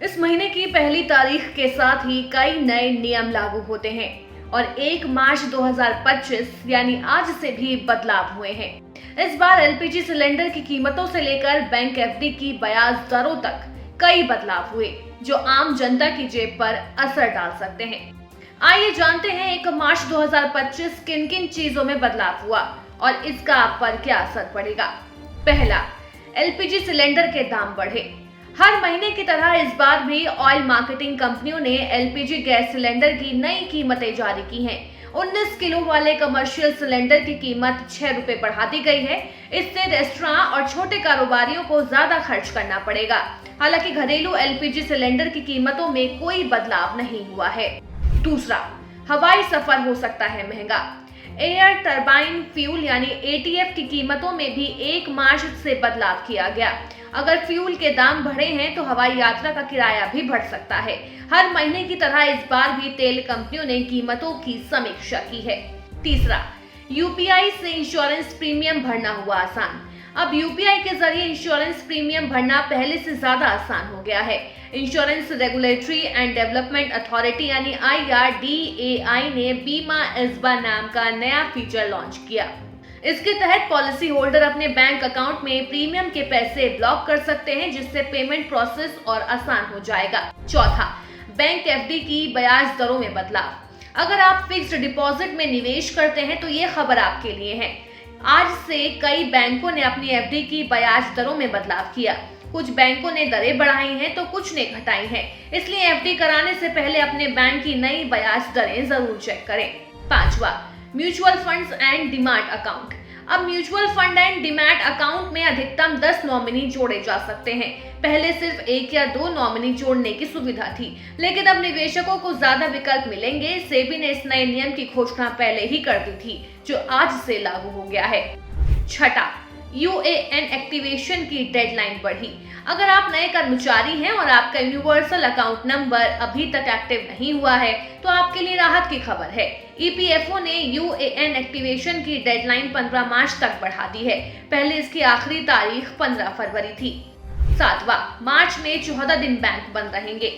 इस महीने की पहली तारीख के साथ ही कई नए नियम लागू होते हैं और 1 मार्च 2025 यानी आज से भी बदलाव हुए हैं। इस बार एलपीजी सिलेंडर की कीमतों से लेकर बैंक एफडी की ब्याज दरों तक कई बदलाव हुए जो आम जनता की जेब पर असर डाल सकते हैं। आइए जानते हैं 1 मार्च 2025 किन किन चीजों में बदलाव हुआ और इसका आप पर क्या असर पड़ेगा। पहला, एलपीजी सिलेंडर के दाम बढ़े। हर महीने की तरह इस बार भी ऑयल मार्केटिंग कंपनियों ने एलपीजी गैस सिलेंडर की नई कीमतें जारी की हैं। 19 किलो वाले कमर्शियल सिलेंडर की कीमत 6 रुपए बढ़ा दी गई है। इससे रेस्टोरेंट और छोटे कारोबारियों को ज्यादा खर्च करना पड़ेगा। हालांकि घरेलू एलपीजी सिलेंडर की कीमतों में कोई बदलाव नहीं हुआ है। दूसरा, हवाई सफर हो सकता है महंगा। एयर टरबाइन फ्यूल यानी एटीएफ की कीमतों में भी 1 मार्च से बदलाव किया गया। अगर फ्यूल के दाम बढ़े हैं तो हवाई यात्रा का किराया भी बढ़ सकता है। हर महीने की तरह इस बार भी तेल कंपनियों ने कीमतों की समीक्षा की है। तीसरा, यूपीआई से इंश्योरेंस प्रीमियम भरना हुआ आसान। अब यूपीआई के जरिए इंश्योरेंस प्रीमियम भरना पहले से ज्यादा आसान हो गया है। Insurance regulatory and development authority यानी IRDAI ने बीमा एसबा नाम का नया फीचर लॉन्च किया। इसके तहत पॉलिसी होल्डर अपने बैंक अकाउंट में प्रीमियम के पैसे ब्लॉक कर सकते हैं, जिससे पेमेंट प्रोसेस और आसान हो जाएगा। चौथा, बैंक एफडी की ब्याज दरों में बदलाव। अगर आप फिक्स्ड डिपॉजिट में निवेश करते हैं तो ये खबर आपके लिए है। आज से कई बैंकों ने अपनी एफडी की ब्याज दरों में बदलाव किया। कुछ बैंकों ने दरें बढ़ाई हैं तो कुछ ने घटाई हैं। इसलिए एफडी कराने से पहले अपने बैंक की नई ब्याज दरें जरूर चेक करें। पांचवा, mutual funds and demat account. अब mutual fund and demat account में अधिकतम 10 नॉमिनी जोड़े जा सकते हैं। पहले सिर्फ 1 या 2 नॉमिनी जोड़ने की सुविधा थी, लेकिन अब निवेशकों को ज्यादा विकल्प मिलेंगे। सेबी ने इस नए नियम की घोषणा पहले ही कर दी थी, जो आज से लागू हो गया है। छठा, यूएएन एक्टिवेशन की डेडलाइन बढ़ी। अगर आप नए कर्मचारी हैं और आपका यूनिवर्सल अकाउंट नंबर अभी तक एक्टिव नहीं हुआ है तो आपके लिए राहत की खबर है। ईपीएफओ ने यूएएन एक्टिवेशन की डेडलाइन 15 मार्च तक बढ़ा दी है। पहले इसकी आखिरी तारीख 15 फरवरी थी। सातवां, मार्च में 14 दिन बैंक बंद रहेंगे।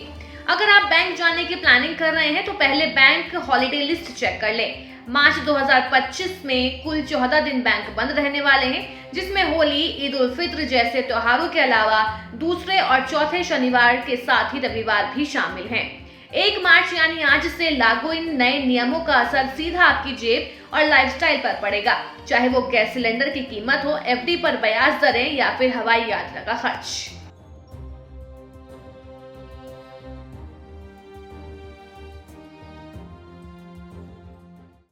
अगर आप बैंक जाने की प्लानिंग कर रहे हैं तो पहले बैंक हॉलिडे लिस्ट चेक कर लें। मार्च 2025 में कुल 14 दिन बैंक बंद रहने वाले हैं, जिसमें होली, ईद उल फित्र जैसे त्योहारों के अलावा दूसरे और चौथे शनिवार के साथ ही रविवार भी शामिल हैं। 1 मार्च यानी आज से लागू इन नए नियमों का असर सीधा आपकी जेब और लाइफस्टाइल पर पड़ेगा, चाहे वो गैस सिलेंडर की कीमत हो, एफडी पर ब्याज दरें या फिर हवाई यात्रा का खर्च।